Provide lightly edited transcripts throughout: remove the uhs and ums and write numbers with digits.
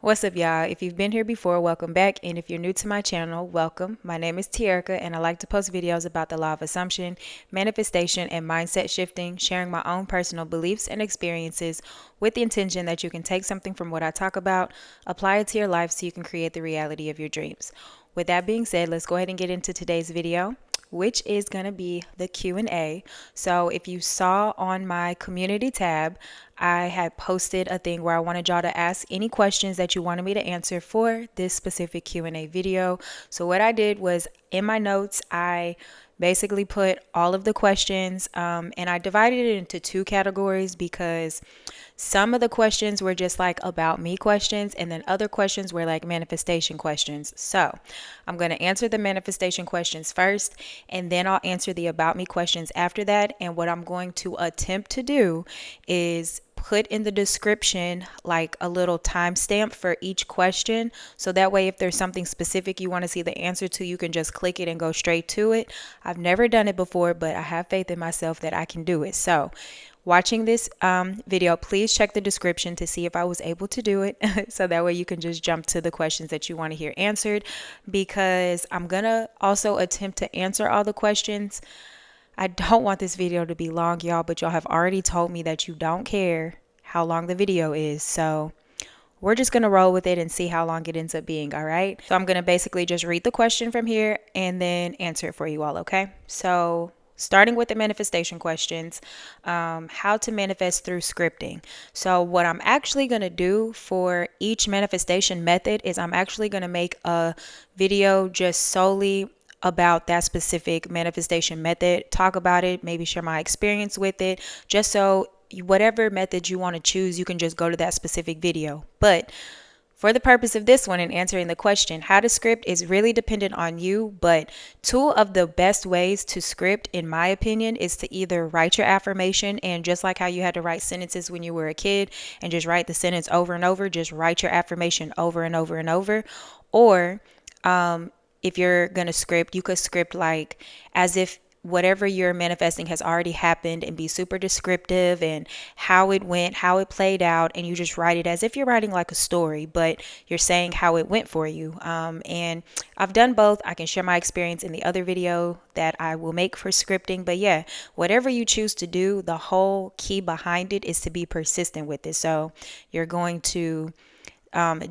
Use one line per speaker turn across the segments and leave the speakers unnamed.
What's up, y'all? If you've been here before, welcome back. And if you're new to my channel, welcome. My name is Tierica, and I like to post videos about the law of assumption, manifestation, and mindset shifting, sharing my own personal beliefs and experiences with the intention that you can take something from what I talk about, apply it to your life so you can create the reality of your dreams. With that being said, let's go ahead and get into today's video, which is going to be the Q&A. So if you saw on my community tab, I had posted a thing where I wanted y'all to ask any questions that you wanted me to answer for this specific Q&A video. So what I did was in my notes, I basically put all of the questions and I divided it into two categories because some of the questions were just like about me questions, and then other questions were like manifestation questions. So I'm going to answer the manifestation questions first, and then I'll answer the about me questions after that. And what I'm going to attempt to do is put in the description like a little timestamp for each question. So that way, if there's something specific you want to see the answer to, you can just click it and go straight to it. I've never done it before, but I have faith in myself that I can do it. So watching this video, please check the description to see if I was able to do it. So that way you can just jump to the questions that you want to hear answered, because I'm going to also attempt to answer all the questions. I don't want this video to be long, y'all, but y'all have already told me that you don't care how long the video is. So we're just going to roll with it and see how long it ends up being, all right? So I'm going to basically just read the question from here and then answer it for you all, okay? So starting with the manifestation questions, how to manifest through scripting. So what I'm actually going to do for each manifestation method is I'm actually going to make a video just solely about that specific manifestation method, talk about it, maybe share my experience with it, just so whatever method you want to choose, you can just go to that specific video. But for the purpose of this one and answering the question, how to script is really dependent on you. But two of the best ways to script, in my opinion, is to either write your affirmation, and just like how you had to write sentences when you were a kid and just write the sentence over and over, just write your affirmation over and over and over. Or if you're going to script, you could script like as if whatever you're manifesting has already happened and be super descriptive and how it went, how it played out, and you just write it as if you're writing like a story, but you're saying how it went for you. And I've done both. I can share my experience in the other video that I will make for scripting. But yeah, whatever you choose to do, the whole key behind it is to be persistent with it. So you're going to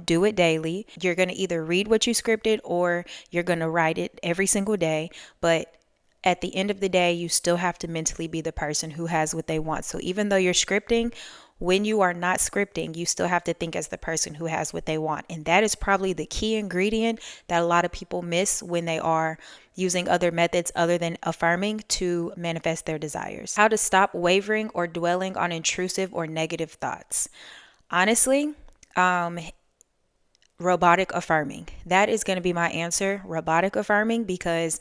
do it daily. You're going to either read what you scripted or you're going to write it every single day. But at the end of the day, you still have to mentally be the person who has what they want. So even though you're scripting, when you are not scripting, you still have to think as the person who has what they want. And that is probably the key ingredient that a lot of people miss when they are using other methods other than affirming to manifest their desires. How to stop wavering or dwelling on intrusive or negative thoughts. Honestly, robotic affirming. That is going to be my answer, robotic affirming, because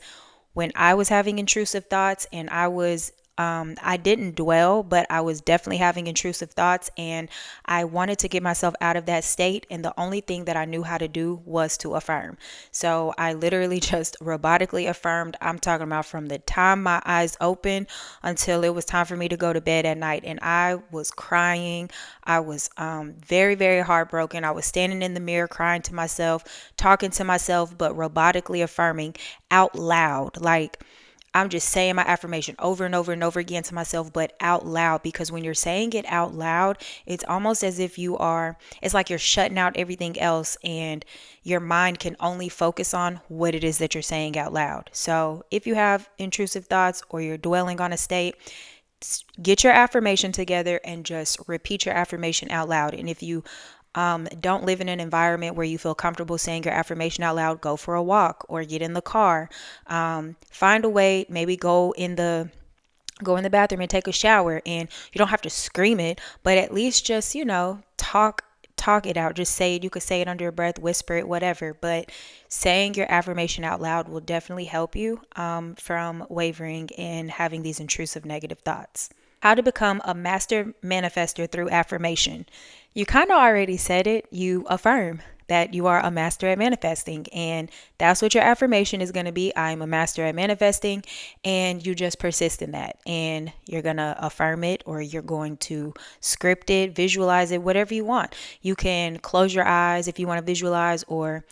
when I was having intrusive thoughts and I didn't dwell, but I was definitely having intrusive thoughts, and I wanted to get myself out of that state. And the only thing that I knew how to do was to affirm. So I literally just robotically affirmed. I'm talking about from the time my eyes opened until it was time for me to go to bed at night. And I was crying. I was very, very heartbroken. I was standing in the mirror crying to myself, talking to myself, but robotically affirming out loud. Like, I'm just saying my affirmation over and over and over again to myself, but out loud, because when you're saying it out loud, it's almost as if it's like you're shutting out everything else and your mind can only focus on what it is that you're saying out loud. So if you have intrusive thoughts or you're dwelling on a state, get your affirmation together and just repeat your affirmation out loud. And if you don't live in an environment where you feel comfortable saying your affirmation out loud, go for a walk or get in the car. Find a way, maybe go in the bathroom and take a shower, and you don't have to scream it, but at least just, talk it out. Just say it. You could say it under your breath, whisper it, whatever. But saying your affirmation out loud will definitely help you from wavering and having these intrusive negative thoughts. How to become a master manifester through affirmation. You kind of already said it. You affirm. that you are a master at manifesting. And that's what your affirmation is going to be. I'm a master at manifesting. And you just persist in that. And you're going to affirm it, or you're going to script it, visualize it, whatever you want. You can close your eyes if you want to visualize, or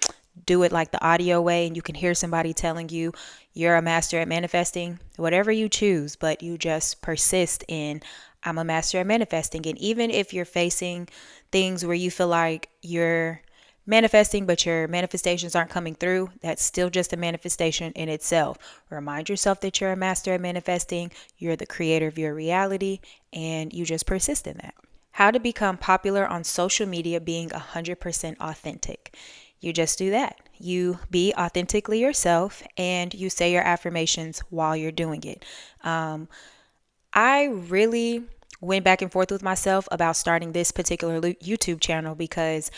do it like the audio way, and you can hear somebody telling you you're a master at manifesting, whatever you choose, but you just persist in I'm a master at manifesting. And even if you're facing things where you feel like you're manifesting, but your manifestations aren't coming through, that's still just a manifestation in itself. Remind yourself that you're a master at manifesting, you're the creator of your reality, and you just persist in that. How to become popular on social media being 100% authentic. You just do that. You be authentically yourself, and you say your affirmations while you're doing it. I really went back and forth with myself about starting this particular YouTube channel, because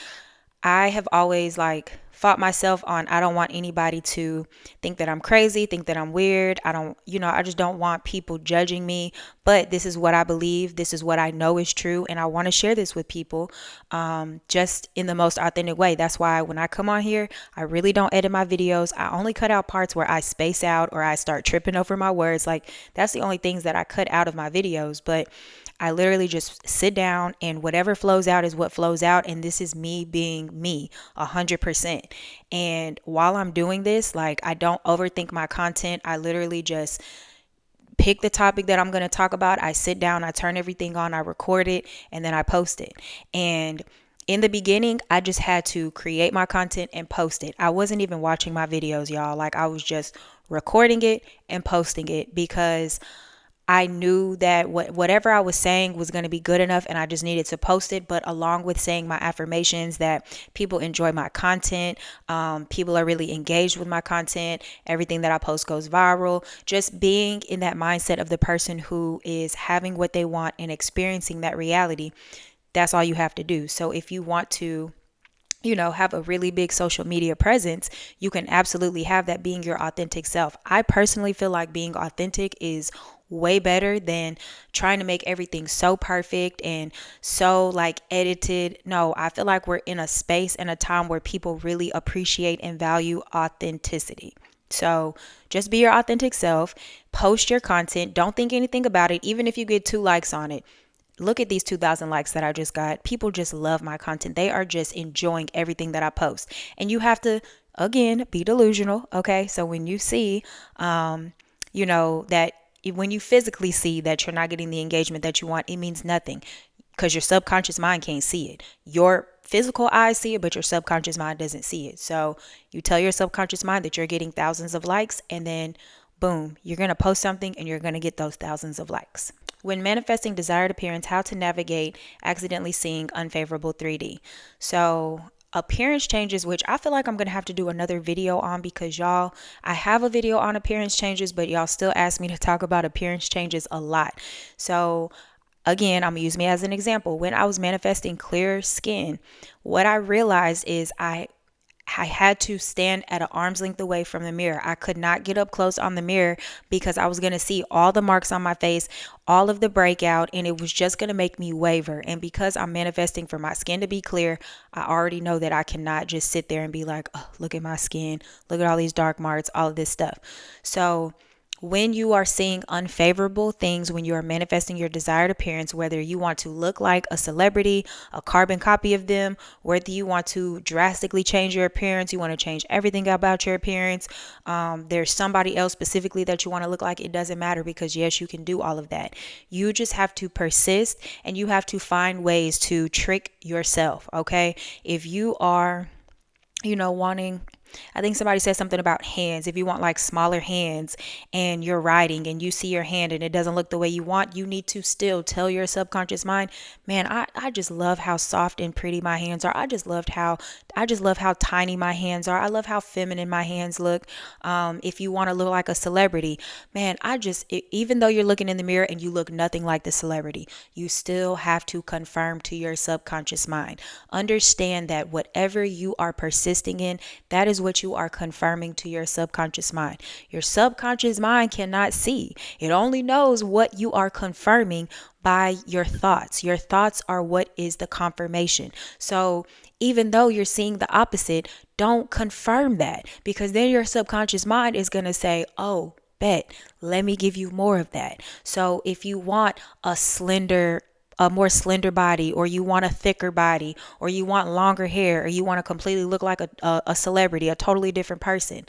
I have always fought myself on, I don't want anybody to think that I'm crazy, think that I'm weird. I just don't want people judging me. But this is what I believe. This is what I know is true. And I want to share this with people just in the most authentic way. That's why when I come on here, I really don't edit my videos. I only cut out parts where I space out or I start tripping over my words. That's the only things that I cut out of my videos. But I literally just sit down, and whatever flows out is what flows out. And this is me being me 100%. And while I'm doing this, I don't overthink my content. I literally just pick the topic that I'm going to talk about. I sit down, I turn everything on, I record it, and then I post it. And in the beginning, I just had to create my content and post it. I wasn't even watching my videos, y'all. I was just recording it and posting it, because I knew that whatever I was saying was going to be good enough, and I just needed to post it. But along with saying my affirmations that people enjoy my content, people are really engaged with my content, everything that I post goes viral, just being in that mindset of the person who is having what they want and experiencing that reality, that's all you have to do. So if you want to have a really big social media presence, you can absolutely have that, being your authentic self. I personally feel like being authentic is way better than trying to make everything so perfect and so edited. No, I feel like we're in a space and a time where people really appreciate and value authenticity. So just be your authentic self, post your content, don't think anything about it. Even if you get 2 likes on it, look at these 2,000 likes that I just got. People just love my content. They are just enjoying everything that I post. And you have to, again, be delusional. Okay. So when you see, that when you physically see that you're not getting the engagement that you want, it means nothing, because your subconscious mind can't see it. Your physical eyes see it, but your subconscious mind doesn't see it. So you tell your subconscious mind that you're getting thousands of likes, and then boom, you're going to post something and you're going to get those thousands of likes. When manifesting desired appearance, how to navigate accidentally seeing unfavorable 3D. So appearance changes, which I feel like I'm going to have to do another video on, because y'all, I have a video on appearance changes, but y'all still ask me to talk about appearance changes a lot. So again, I'm going to use me as an example. When I was manifesting clear skin, what I realized is I had to stand at an arm's length away from the mirror. I could not get up close on the mirror, because I was going to see all the marks on my face, all of the breakout, and it was just going to make me waver. And because I'm manifesting for my skin to be clear, I already know that I cannot just sit there and be like, oh, look at my skin, look at all these dark marks, all of this stuff. So when you are seeing unfavorable things, when you are manifesting your desired appearance, whether you want to look like a celebrity, a carbon copy of them, whether you want to drastically change your appearance, you want to change everything about your appearance, there's somebody else specifically that you want to look like, it doesn't matter, because yes, you can do all of that. You just have to persist, and you have to find ways to trick yourself. Okay. If you are, wanting, I think somebody said something about hands. If you want smaller hands and you're writing and you see your hand and it doesn't look the way you want, you need to still tell your subconscious mind, man, I just love how soft and pretty my hands are. I just love how tiny my hands are. I love how feminine my hands look. If you want to look like a celebrity, man, even though you're looking in the mirror and you look nothing like the celebrity, you still have to confirm to your subconscious mind. Understand that whatever you are persisting in, that is what you are confirming to your subconscious mind. Your subconscious mind cannot see, it only knows what you are confirming by your thoughts. Your thoughts are what is the confirmation. So even though you're seeing the opposite, don't confirm that, because then your subconscious mind is going to say, oh, bet, let me give you more of that. So if you want a more slender body, or you want a thicker body, or you want longer hair, or you want to completely look like a celebrity, a totally different person,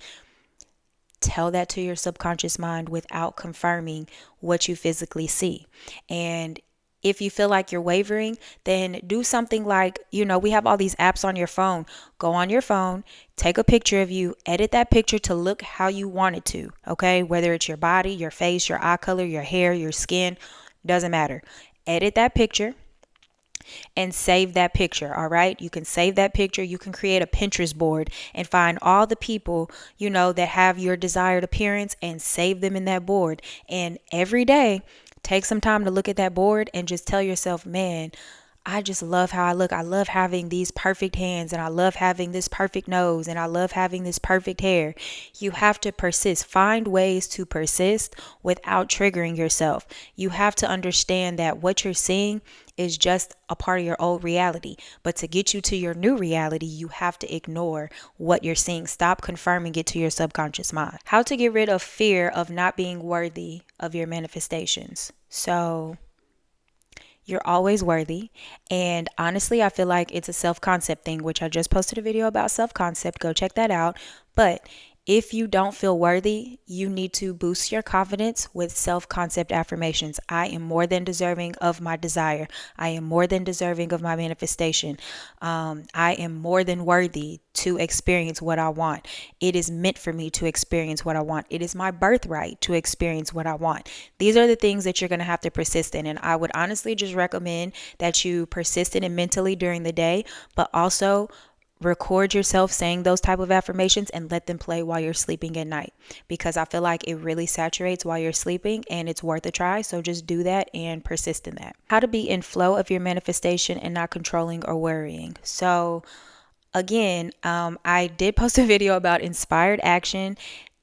tell that to your subconscious mind without confirming what you physically see. And if you feel like you're wavering, then do something like, we have all these apps on your phone. Go on your phone, take a picture of you, edit that picture to look how you want it to, okay? Whether it's your body, your face, your eye color, your hair, your skin, doesn't matter. Edit that picture and save that picture. All right. You can save that picture. You can create a Pinterest board and find all the people, that have your desired appearance and save them in that board. And every day, take some time to look at that board and just tell yourself, man, I just love how I look. I love having these perfect hands, and I love having this perfect nose, and I love having this perfect hair. You have to persist. Find ways to persist without triggering yourself. You have to understand that what you're seeing is just a part of your old reality. But to get you to your new reality, you have to ignore what you're seeing. Stop confirming it to your subconscious mind. How to get rid of fear of not being worthy of your manifestations. So you're always worthy. And honestly, I feel like it's a self-concept thing, which I just posted a video about self-concept. Go check that out. But if you don't feel worthy, you need to boost your confidence with self-concept affirmations. I am more than deserving of my desire. I am more than deserving of my manifestation. I am more than worthy to experience what I want. It is meant for me to experience what I want. It is my birthright to experience what I want. These are the things that you're going to have to persist in. And I would honestly just recommend that you persist in it mentally during the day, but also record yourself saying those type of affirmations and let them play while you're sleeping at night, because I feel like it really saturates while you're sleeping and it's worth a try. So just do that and persist in that. How to be in flow of your manifestation and not controlling or worrying. So again, I did post a video about inspired action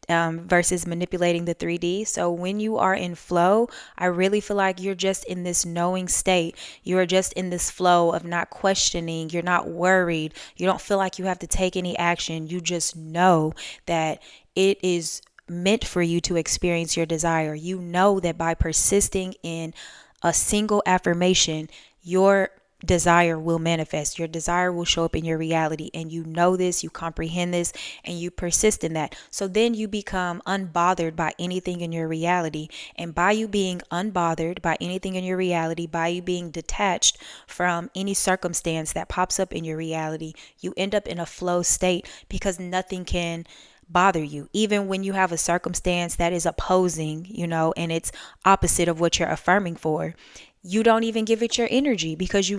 versus manipulating the 3D. So when you are in flow, I really feel like you're just in this knowing state. You are just in this flow of not questioning. You're not worried. You don't feel like you have to take any action. You just know that it is meant for you to experience your desire. You know that by persisting in a single affirmation, your desire will manifest. Your desire will show up in your reality, and you know this, you comprehend this, and you persist in that. So then you become unbothered by anything in your reality. And by you being unbothered by anything in your reality, by you being detached from any circumstance that pops up in your reality, you end up in a flow state, because nothing can bother you. Even when you have a circumstance that is opposing, and it's opposite of what you're affirming for, you don't even give it your energy, because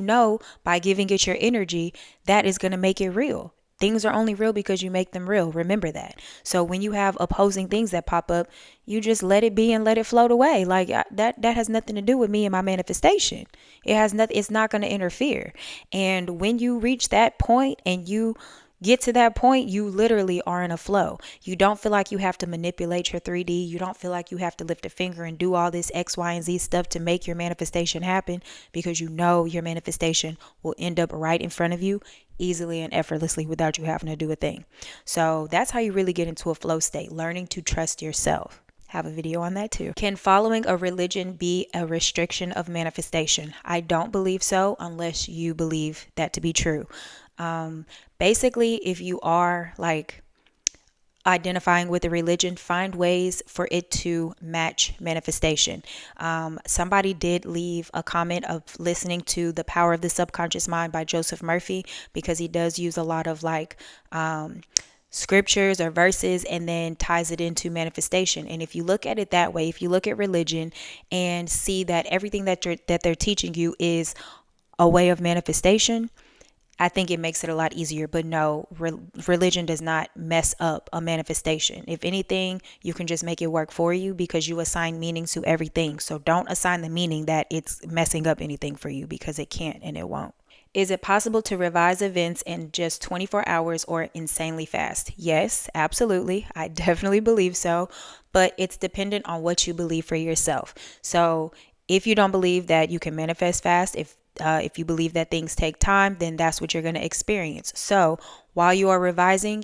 by giving it your energy, that is going to make it real. Things are only real because you make them real. Remember that. So when you have opposing things that pop up, you just let it be and let it float away. Like that has nothing to do with me and my manifestation. It has nothing. It's not going to interfere. And when you reach that point and you get to that point, you literally are in a flow. You don't feel like you have to manipulate your 3D. You don't feel like you have to lift a finger and do all this X, Y, and Z stuff to make your manifestation happen, because you know your manifestation will end up right in front of you easily and effortlessly without you having to do a thing. So that's how you really get into a flow state, learning to trust yourself. Have a video on that too. Can following a religion be a restriction of manifestation? I don't believe so, unless you believe that to be true. Basically, if you are like identifying with a religion, find ways for it to match manifestation. Somebody did leave a comment of listening to The Power of the Subconscious Mind by Joseph Murphy, because he does use a lot of scriptures or verses and then ties it into manifestation. And if you look at it that way, if you look at religion and see that everything that they're teaching you is a way of manifestation, I think it makes it a lot easier. But no, religion does not mess up a manifestation. If anything, you can just make it work for you, because you assign meanings to everything. So don't assign the meaning that it's messing up anything for you, because it can't and it won't. Is it possible to revise events in just 24 hours or insanely fast? Yes, absolutely. I definitely believe so, but it's dependent on what you believe for yourself. So, if you don't believe that you can manifest fast, if you believe that things take time, then that's what you're going to experience. So, while you are revising,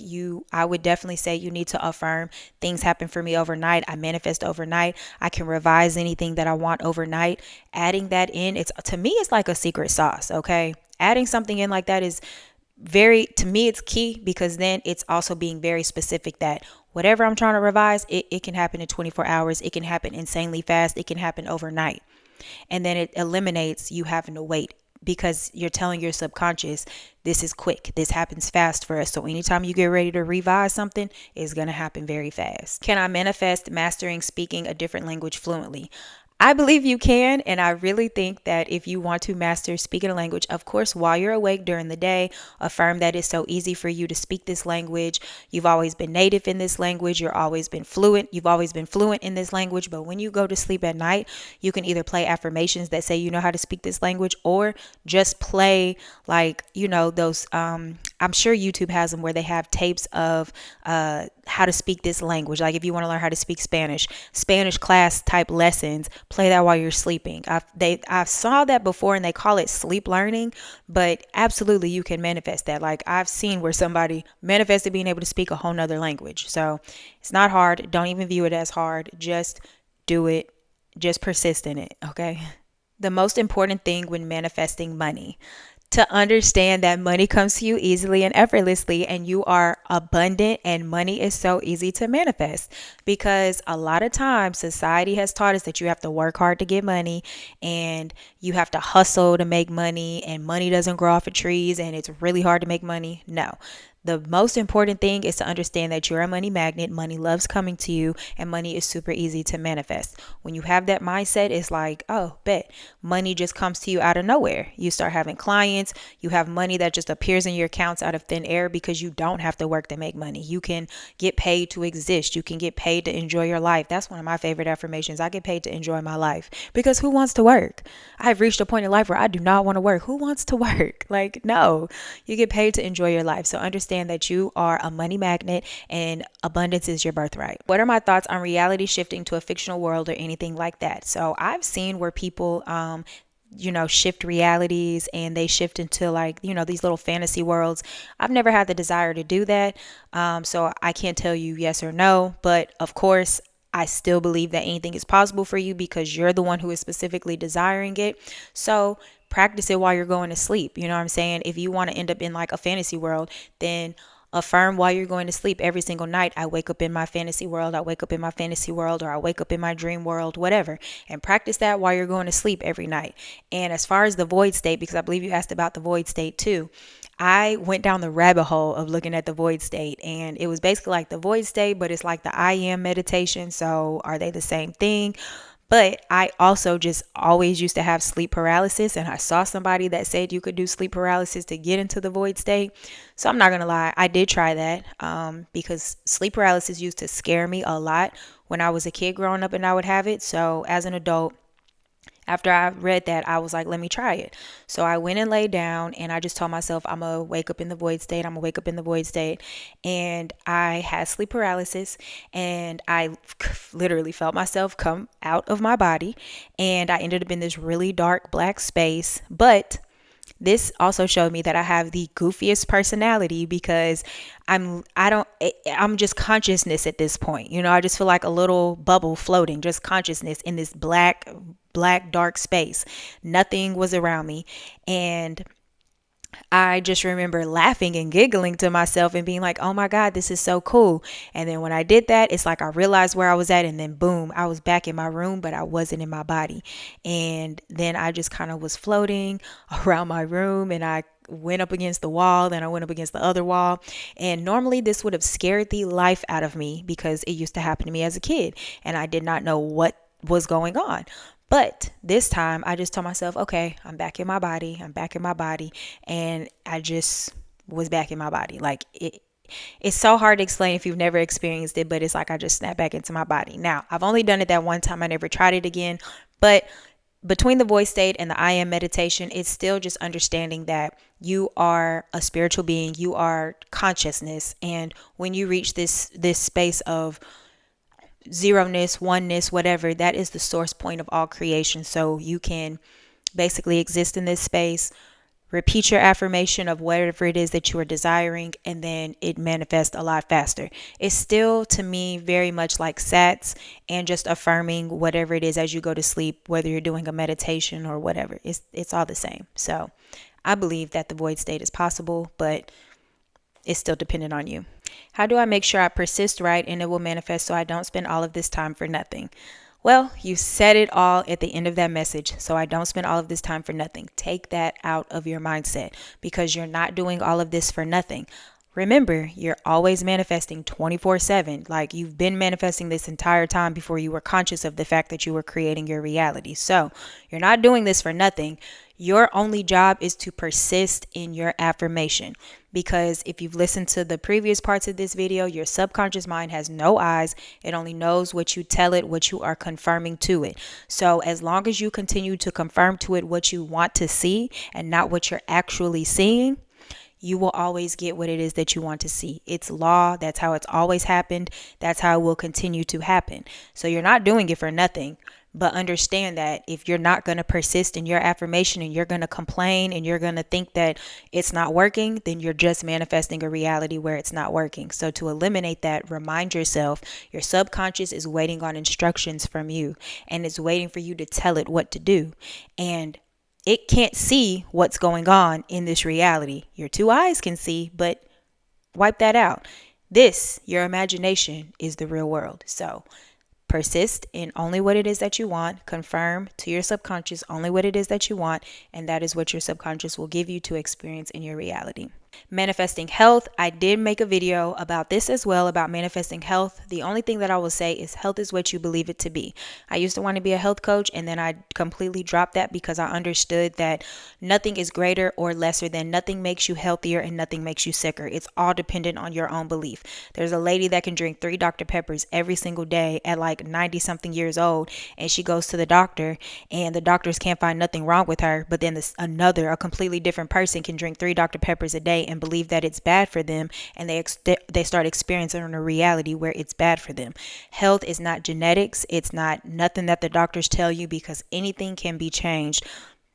I would definitely say you need to affirm things happen for me overnight. I manifest overnight. I can revise anything that I want overnight. Adding that in, it's to me it's like a secret sauce, okay? Adding something in like that is to me it's key, because then it's also being very specific that whatever I'm trying to revise, it can happen in 24 hours. It can happen insanely fast. It can happen overnight. And then it eliminates you having to wait, because you're telling your subconscious, this is quick. This happens fast for us. So anytime you get ready to revise something, it's going to happen very fast. Can I manifest mastering speaking a different language fluently? I believe you can, and I really think that if you want to master speaking a language, of course, while you're awake during the day, affirm that it's so easy for you to speak this language. You've always been native in this language. You've always been fluent in this language. But when you go to sleep at night, you can either play affirmations that say you know how to speak this language, or just play like, those, I'm sure YouTube has them where they have tapes of how to speak this language. Like if you want to learn how to speak Spanish class type lessons, play that while you're sleeping. I saw that before, and they call it sleep learning, but absolutely you can manifest that. Like I've seen where somebody manifested being able to speak a whole nother language. So it's not hard. Don't even view it as hard. Just do it. Just persist in it. Okay. The most important thing when manifesting money: to understand that money comes to you easily and effortlessly, and you are abundant, and money is so easy to manifest, because a lot of times society has taught us that you have to work hard to get money, and you have to hustle to make money, and money doesn't grow off of trees, and it's really hard to make money. No. The most important thing is to understand that you're a money magnet. Money loves coming to you, and money is super easy to manifest. When you have that mindset, it's like, oh, bet money just comes to you out of nowhere. You start having clients, you have money that just appears in your accounts out of thin air, because you don't have to work to make money. You can get paid to exist. You can get paid to enjoy your life. That's one of my favorite affirmations. I get paid to enjoy my life, because who wants to work? I've reached a point in life where I do not want to work. Who wants to work? Like, no, you get paid to enjoy your life. So understand that you are a money magnet, and abundance is your birthright. What are my thoughts on reality shifting to a fictional world or anything like that? So I've seen where people shift realities, and they shift into like, these little fantasy worlds. I've never had the desire to do that. So I can't tell you yes or no, but of course, I still believe that anything is possible for you, because you're the one who is specifically desiring it. So practice it while you're going to sleep. You know what I'm saying? If you want to end up in like a fantasy world, then affirm while you're going to sleep every single night. I wake up in my fantasy world. I wake up in my fantasy world, or I wake up in my dream world, whatever. And practice that while you're going to sleep every night. And as far as the void state, because I believe you asked about the void state too, I went down the rabbit hole of looking at the void state, and it was basically like the void state, but it's like the I am meditation. So are they the same thing? But I also just always used to have sleep paralysis, and I saw somebody that said you could do sleep paralysis to get into the void state. So I'm not going to lie, I did try that, because sleep paralysis used to scare me a lot when I was a kid growing up, and I would have it. So as an adult, after I read that, I was like, let me try it. So I went and laid down, and I just told myself, I'm going to wake up in the void state. I'm going to wake up in the void state. And I had sleep paralysis, and I literally felt myself come out of my body. And I ended up in this really dark black space. But this also showed me that I have the goofiest personality, because I'm just consciousness at this point. I just feel like a little bubble floating, just consciousness in this black dark space. Nothing was around me, and I just remember laughing and giggling to myself and being like, oh my God, this is so cool. And then when I did that, it's like I realized where I was at, and then boom, I was back in my room, but I wasn't in my body. And then I just kind of was floating around my room, and I went up against the wall, then I went up against the other wall. And normally this would have scared the life out of me, because it used to happen to me as a kid, and I did not know what was going on. But this time I just told myself, okay, I'm back in my body. I'm back in my body. And I just was back in my body. Like it's so hard to explain if you've never experienced it, but it's like I just snapped back into my body. Now, I've only done it that one time. I never tried it again. But between the void state and the I am meditation, it's still just understanding that you are a spiritual being, you are consciousness, and when you reach this space of zeroness, oneness, whatever, that is the source point of all creation. So you can basically exist in this space, repeat your affirmation of whatever it is that you are desiring, and then it manifests a lot faster. It's still, to me, very much like SATs and just affirming whatever it is as you go to sleep, whether you're doing a meditation or whatever. It's all the same. So I believe that the void state is possible, but it's still dependent on you. How do I make sure I persist right and it will manifest so I don't spend all of this time for nothing? Well, you said it all at the end of that message. So I don't spend all of this time for nothing. Take that out of your mindset because you're not doing all of this for nothing. Remember, you're always manifesting 24/7. Like you've been manifesting this entire time before you were conscious of the fact that you were creating your reality. So you're not doing this for nothing. Your only job is to persist in your affirmation. Because if you've listened to the previous parts of this video, your subconscious mind has no eyes. It only knows what you tell it, what you are confirming to it. So as long as you continue to confirm to it what you want to see and not what you're actually seeing, you will always get what it is that you want to see. It's law. That's how it's always happened. That's how it will continue to happen. So you're not doing it for nothing. But understand that if you're not going to persist in your affirmation and you're going to complain and you're going to think that it's not working, then you're just manifesting a reality where it's not working. So to eliminate that, remind yourself your subconscious is waiting on instructions from you and it's waiting for you to tell it what to do. And it can't see what's going on in this reality. Your two eyes can see, but wipe that out. This, your imagination, is the real world. So persist in only what it is that you want. Confirm to your subconscious only what it is that you want, and that is what your subconscious will give you to experience in your reality. Manifesting health. I did make a video about this as well, about manifesting health. The only thing that I will say is health is what you believe it to be. I used to want to be a health coach, and then I completely dropped that because I understood that nothing is greater or lesser than, nothing makes you healthier and nothing makes you sicker. It's all dependent on your own belief. There's a lady that can drink 3 Dr. Peppers every single day at like 90 something years old, and she goes to the doctor and the doctors can't find nothing wrong with her, but then a completely different person can drink 3 Dr. Peppers a day and believe that it's bad for them, and they start experiencing a reality where it's bad for them. Health is not genetics. It's not nothing that the doctors tell you, because anything can be changed,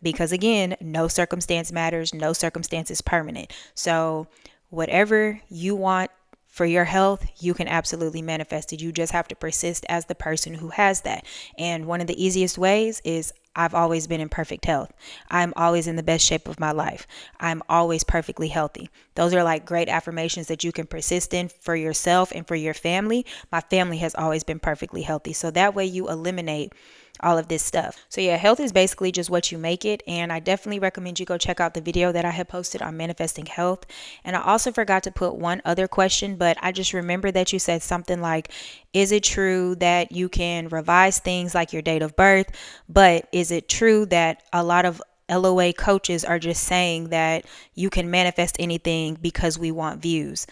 because again, no circumstance matters, no circumstance is permanent. So whatever you want for your health, you can absolutely manifest it. You just have to persist as the person who has that. And one of the easiest ways is, I've always been in perfect health. I'm always in the best shape of my life. I'm always perfectly healthy. Those are like great affirmations that you can persist in for yourself and for your family. My family has always been perfectly healthy. So that way you eliminate all of this stuff. So yeah, health is basically just what you make it. And I definitely recommend you go check out the video that I had posted on manifesting health. And I also forgot to put one other question, but I just remember that you said something like, is it true that you can revise things like your date of birth? But is it true that a lot of LOA coaches are just saying that you can manifest anything because we want views?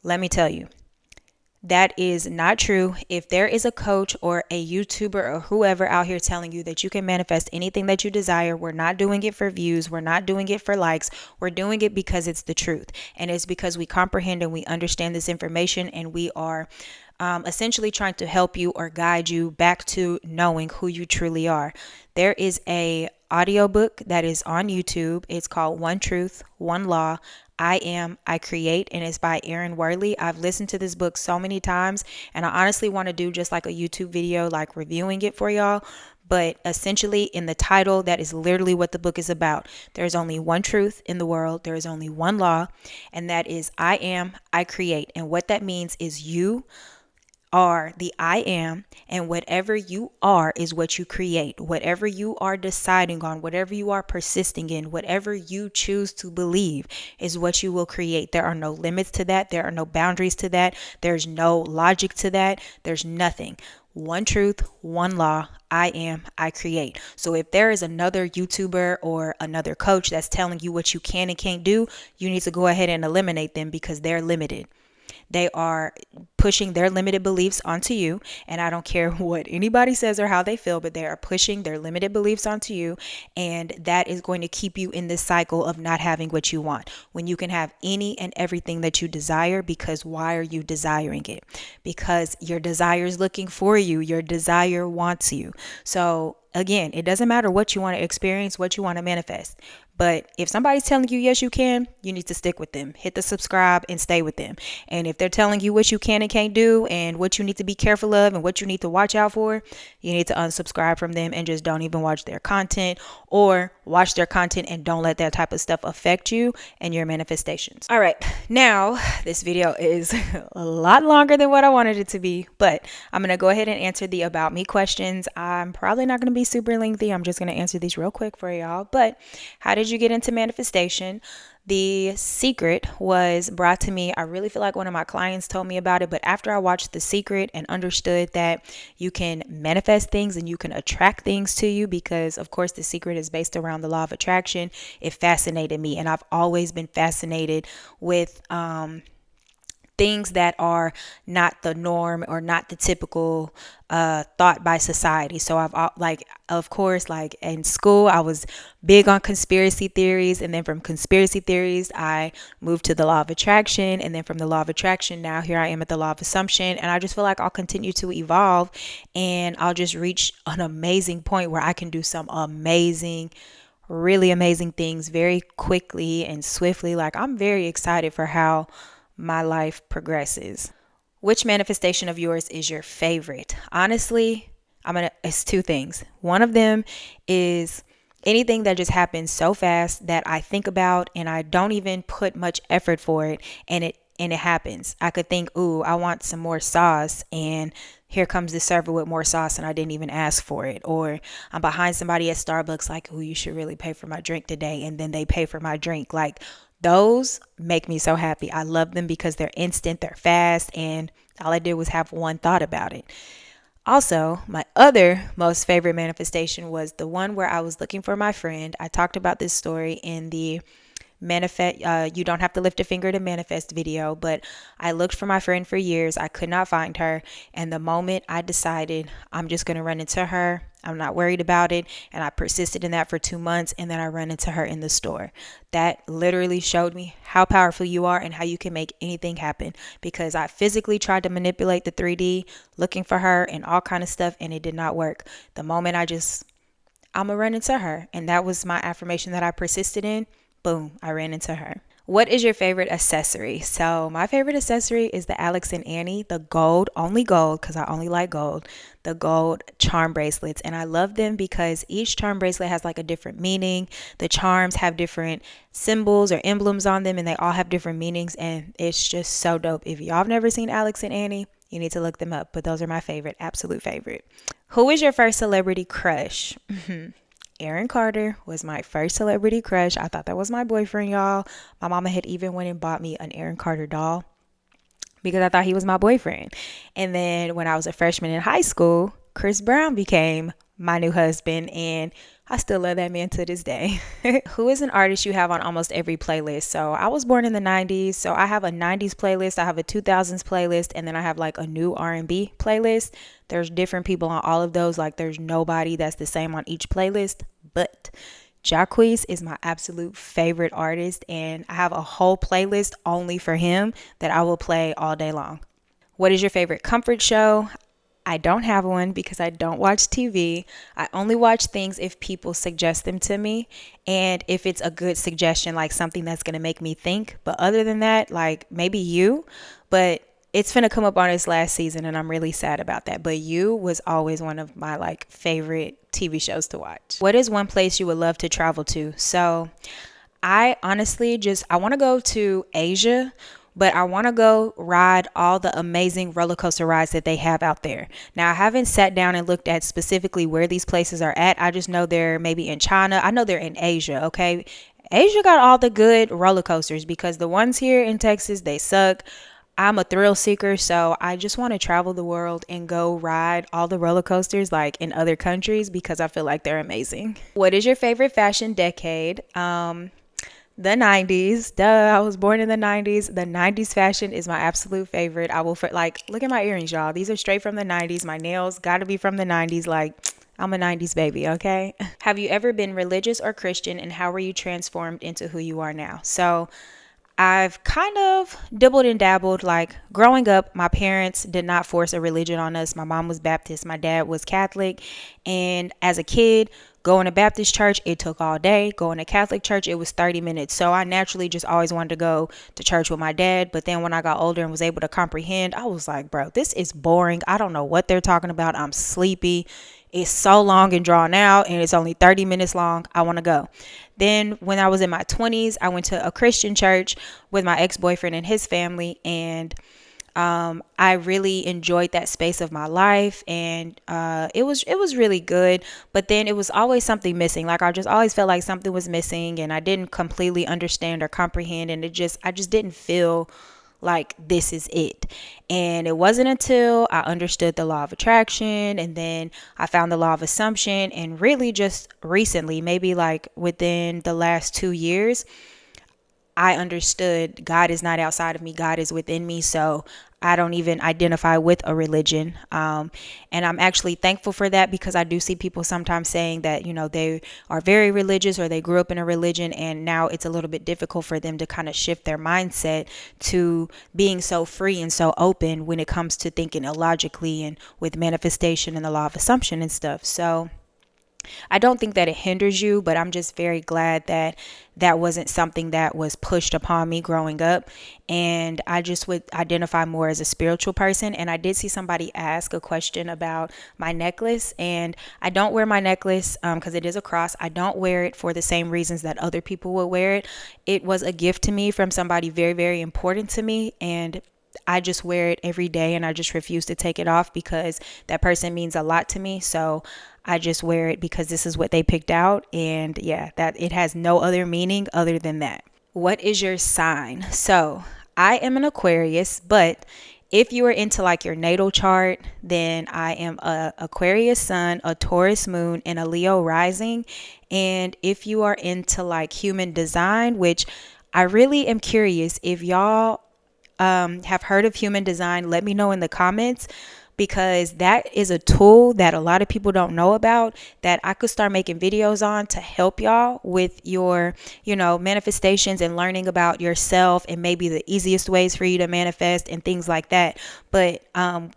Let me tell you, that is not true. If there is a coach or a YouTuber or whoever out here telling you that you can manifest anything that you desire, we're not doing it for views. We're not doing it for likes. We're doing it because it's the truth. And it's because we comprehend and we understand this information, and we are essentially trying to help you or guide you back to knowing who you truly are. There is a audiobook that is on YouTube. It's called One Truth, One Law, I Am, I Create, and it's by Aaron Worley. I've listened to this book so many times, and I honestly want to do just like a YouTube video, like reviewing it for y'all. But essentially, in the title, that is literally what the book is about. There's only one truth in the world. There is only one law, and that is I am, I create. And what that means is you are the I am, and whatever you are is what you create. Whatever you are deciding on, whatever you are persisting in, whatever you choose to believe is what you will create. There are no limits to that. There are no boundaries to that. There's no logic to that. There's nothing. One truth, one law, I am, I create. So if there is another YouTuber or another coach that's telling you what you can and can't do, you need to go ahead and eliminate them, because they're limited. They are pushing their limited beliefs onto you. And I don't care what anybody says or how they feel, but they are pushing their limited beliefs onto you. And that is going to keep you in this cycle of not having what you want, when you can have any and everything that you desire. Because why are you desiring it? Because your desire is looking for you. Your desire wants you. So again, it doesn't matter what you want to experience, what you want to manifest. But if somebody's telling you yes, you can, you need to stick with them. Hit the subscribe and stay with them. And if they're telling you what you can and can't do and what you need to be careful of and what you need to watch out for, you need to unsubscribe from them and just don't even watch their content, or watch their content and don't let that type of stuff affect you and your manifestations. All right, now this video is a lot longer than what I wanted it to be, but I'm going to go ahead and answer the about me questions. I'm probably not going to be super lengthy. I'm just going to answer these real quick for y'all. But how did you get into manifestation? The Secret was brought to me. I really feel like one of my clients told me about it, but after I watched The Secret and understood that you can manifest things and you can attract things to you, because of course The Secret is based around the law of attraction, it fascinated me. And I've always been fascinated with things that are not the norm or not the typical thought by society. So of course, like in school, I was big on conspiracy theories. And then from conspiracy theories, I moved to the law of attraction. And then from the law of attraction, now here I am at the law of assumption. And I just feel like I'll continue to evolve, and I'll just reach an amazing point where I can do some really amazing things very quickly and swiftly. Like, I'm very excited for how my life progresses. Which manifestation of yours is your favorite? Honestly, it's two things. One of them is anything that just happens so fast that I think about and I don't even put much effort for it, and it happens. I could think, ooh, I want some more sauce, and here comes the server with more sauce and I didn't even ask for it. Or I'm behind somebody at Starbucks like, ooh, you should really pay for my drink today, and then they pay for my drink. Like, those make me so happy. I love them because they're instant, they're fast, and all I did was have one thought about it. Also, my other most favorite manifestation was the one where I was looking for my friend. I talked about this story in the manifest you don't have to lift a finger to manifest video, but I looked for my friend for years. I could not find her, and the moment I decided I'm just going to run into her, I'm not worried about it, and I persisted in that for 2 months, and then I ran into her in the store. That literally showed me how powerful you are and how you can make anything happen, because I physically tried to manipulate the 3D looking for her and all kind of stuff, and it did not work. The moment I'm gonna run into her, and that was my affirmation that I persisted in. Boom, I ran into her. What is your favorite accessory? So my favorite accessory is the Alex and Annie, the only gold, because I only like gold, the gold charm bracelets. And I love them because each charm bracelet has like a different meaning. The charms have different symbols or emblems on them, and they all have different meanings. And it's just so dope. If y'all have never seen Alex and Annie, you need to look them up. But those are my favorite, absolute favorite. Who is your first celebrity crush? Aaron Carter was my first celebrity crush. I thought that was my boyfriend, y'all. My mama had even went and bought me an Aaron Carter doll because I thought he was my boyfriend. And then when I was a freshman in high school, Chris Brown became my new husband, and I still love that man to this day. Who is an artist you have on almost every playlist? So I was born in the 90s, so I have a 90s playlist, I have a 2000s playlist, and then I have like a new R&B playlist. There's different people on all of those. Like, there's nobody that's the same on each playlist, but Jacquees is my absolute favorite artist, and I have a whole playlist only for him that I will play all day long. What is your favorite comfort show? I don't have one because I don't watch TV. I only watch things if people suggest them to me, and if it's a good suggestion, like something that's going to make me think. But other than that, like maybe You, but it's finna come up on its last season, and I'm really sad about that. But You was always one of my like favorite TV shows to watch. What is one place you would love to travel to? So I honestly I want to go to Asia, but I want to go ride all the amazing roller coaster rides that they have out there. Now, I haven't sat down and looked at specifically where these places are at. I just know they're maybe in China. I know they're in Asia, okay? Asia got all the good roller coasters, because the ones here in Texas, they suck. I'm a thrill seeker, so I just want to travel the world and go ride all the roller coasters like in other countries, because I feel like they're amazing. What is your favorite fashion decade? The 90s. Duh, I was born in the 90s. The 90s fashion is my absolute favorite. I will, like, look at my earrings, y'all. These are straight from the 90s. My nails got to be from the 90s. Like, I'm a 90s baby, okay? Have you ever been religious or Christian, and how were you transformed into who you are now? So, I've kind of dibbled and dabbled. Like growing up, my parents did not force a religion on us. My mom was Baptist, my dad was Catholic. And as a kid, going to Baptist church, it took all day. Going to Catholic church, it was 30 minutes. So I naturally just always wanted to go to church with my dad. But then when I got older and was able to comprehend, I was like, bro, this is boring. I don't know what they're talking about. I'm sleepy. It's so long and drawn out, and it's only 30 minutes long. I want to go. Then, when I was in my 20s, I went to a Christian church with my ex boyfriend and his family, and I really enjoyed that space of my life, and it was really good. But then it was always something missing. Like I just always felt like something was missing, and I didn't completely understand or comprehend, and I just didn't feel like this is it. And it wasn't until I understood the law of attraction, and then I found the law of assumption, and really just recently, maybe like within the last 2 years, I understood God is not outside of me, God is within me. So I don't even identify with a religion. And I'm actually thankful for that, because I do see people sometimes saying that, they are very religious or they grew up in a religion, and now it's a little bit difficult for them to kind of shift their mindset to being so free and so open when it comes to thinking illogically and with manifestation and the law of assumption and stuff. So I don't think that it hinders you, but I'm just very glad that that wasn't something that was pushed upon me growing up. And I just would identify more as a spiritual person. And I did see somebody ask a question about my necklace, and I don't wear my necklace because it is a cross. I don't wear it for the same reasons that other people would wear it. It was a gift to me from somebody very, very important to me. And I just wear it every day, and I just refuse to take it off because that person means a lot to me. So I just wear it because this is what they picked out. And yeah, that it has no other meaning other than that. What is your sign? So I am an Aquarius, but if you are into like your natal chart, then I am a Aquarius sun, a Taurus moon, and a Leo rising. And if you are into like human design, which I really am curious if y'all have heard of human design, let me know in the comments, because that is a tool that a lot of people don't know about that I could start making videos on to help y'all with your, manifestations and learning about yourself and maybe the easiest ways for you to manifest and things like that. But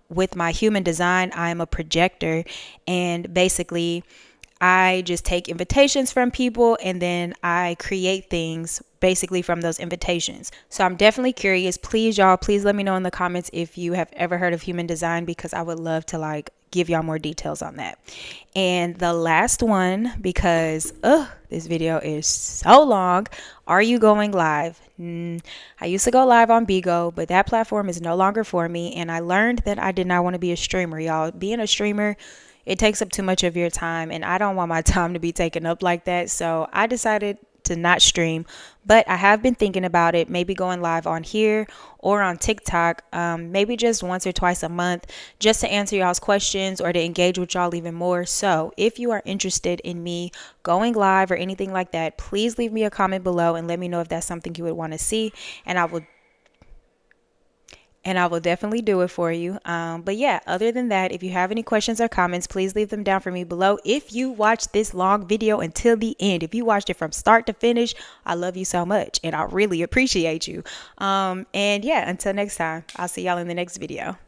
with my human design, I'm a projector, and basically I just take invitations from people and then I create things basically from those invitations. So I'm definitely curious. Please, y'all, please let me know in the comments if you have ever heard of human design, because I would love to like give y'all more details on that. And the last one, because this video is so long. Are you going live? I used to go live on Bigo, but that platform is no longer for me. And I learned that I did not want to be a streamer, y'all. Being a streamer, it takes up too much of your time, and I don't want my time to be taken up like that. So I decided to not stream, but I have been thinking about it, maybe going live on here or on TikTok, maybe just once or twice a month, just to answer y'all's questions or to engage with y'all even more. So if you are interested in me going live or anything like that, please leave me a comment below and let me know if that's something you would want to see, and I will definitely do it for you. But yeah, other than that, if you have any questions or comments, please leave them down for me below. If you watched this long video until the end, if you watched it from start to finish, I love you so much and I really appreciate you. And yeah, until next time, I'll see y'all in the next video.